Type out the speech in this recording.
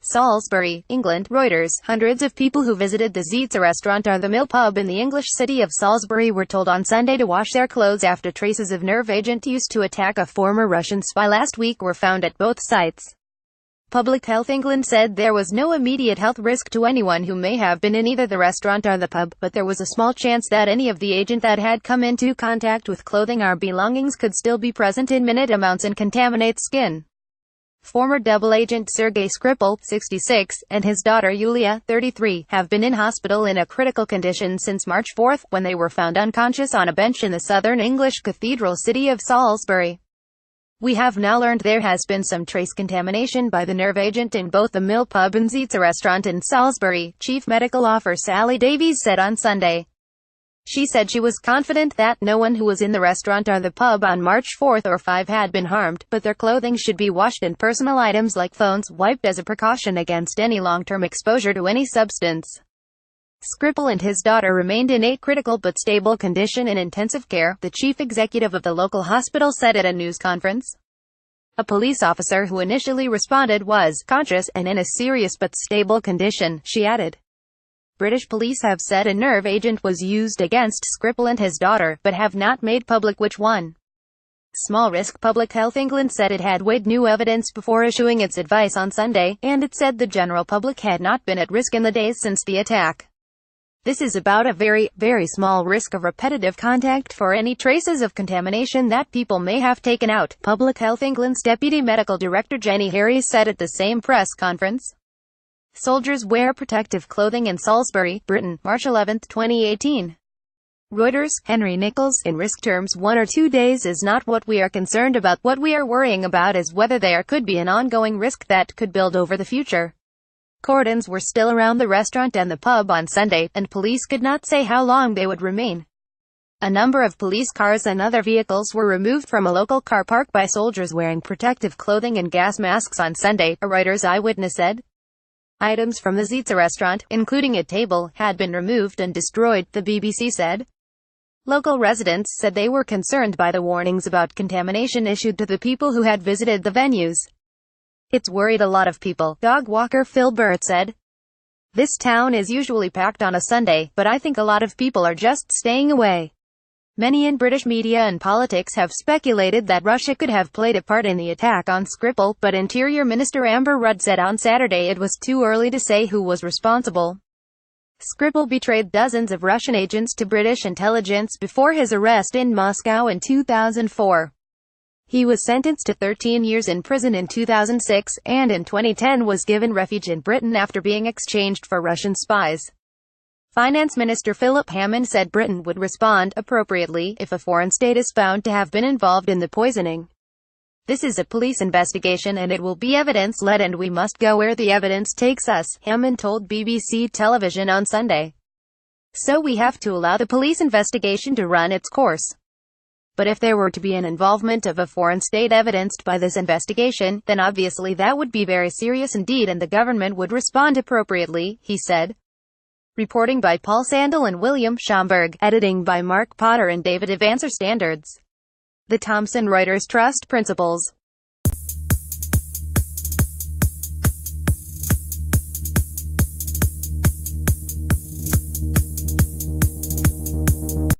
Salisbury, England. Reuters. Hundreds of people who visited the Zizzi restaurant or the Mill pub in the English city of Salisbury were told on Sunday to wash their clothes after traces of nerve agent used to attack a former Russian spy last week were found at both sites. Public Health England said there was no immediate health risk to anyone who may have been in either the restaurant or the pub, but there was a small chance that any of the agent that had come into contact with clothing or belongings could still be present in minute amounts and contaminate skin. Former double agent Sergei Skripal, 66, and his daughter Yulia, 33, have been in hospital in a critical condition since March 4, when they were found unconscious on a bench in the southern English cathedral city of Salisbury. We have now learned there has been some trace contamination by the nerve agent in both the Mill pub and Zizzi restaurant in Salisbury, Chief Medical Officer Sally Davies said on Sunday. She said she was confident that no one who was in the restaurant or the pub on March 4 or 5 had been harmed, but their clothing should be washed and personal items like phones wiped as a precaution against any long-term exposure to any substance. Skripal and his daughter remained in a critical but stable condition in intensive care, the chief executive of the local hospital said at a news conference. A police officer who initially responded was conscious and in a serious but stable condition, she added. British police have said a nerve agent was used against Skripal and his daughter, but have not made public which one. Small risk. Public Health England said it had weighed new evidence before issuing its advice on Sunday, and it said the general public had not been at risk in the days since the attack. This is about a very, very small risk of repetitive contact for any traces of contamination that people may have taken out, Public Health England's Deputy Medical Director Jenny Harries said at the same press conference. Soldiers wear protective clothing in Salisbury, Britain, March 11, 2018. Reuters. Henry Nichols. In risk terms, 1 or 2 days is not what we are concerned about. What we are worrying about is whether there could be an ongoing risk that could build over the future. Cordons were still around the restaurant and the pub on Sunday, and police could not say how long they would remain. A number of police cars and other vehicles were removed from a local car park by soldiers wearing protective clothing and gas masks on Sunday, a Reuters eyewitness said. Items from the Zizzi restaurant, including a table, had been removed and destroyed, the BBC said. Local residents said they were concerned by the warnings about contamination issued to the people who had visited the venues. It's worried a lot of people, dog walker Phil Burt said. This town is usually packed on a Sunday, but I think a lot of people are just staying away. Many in British media and politics have speculated that Russia could have played a part in the attack on Skripal, but Interior Minister Amber Rudd said on Saturday it was too early to say who was responsible. Skripal betrayed dozens of Russian agents to British intelligence before his arrest in Moscow in 2004. He was sentenced to 13 years in prison in 2006, and in 2010 was given refuge in Britain after being exchanged for Russian spies. Finance Minister Philip Hammond said Britain would respond appropriately if a foreign state is found to have been involved in the poisoning. This is a police investigation and it will be evidence-led and we must go where the evidence takes us, Hammond told BBC television on Sunday. So we have to allow the police investigation to run its course. But if there were to be an involvement of a foreign state evidenced by this investigation, then obviously that would be very serious indeed and the government would respond appropriately, he said. Reporting by Paul Sandel and William Schomburg. Editing by Mark Potter and David Evanser. Standards. The Thomson Reuters Trust Principles.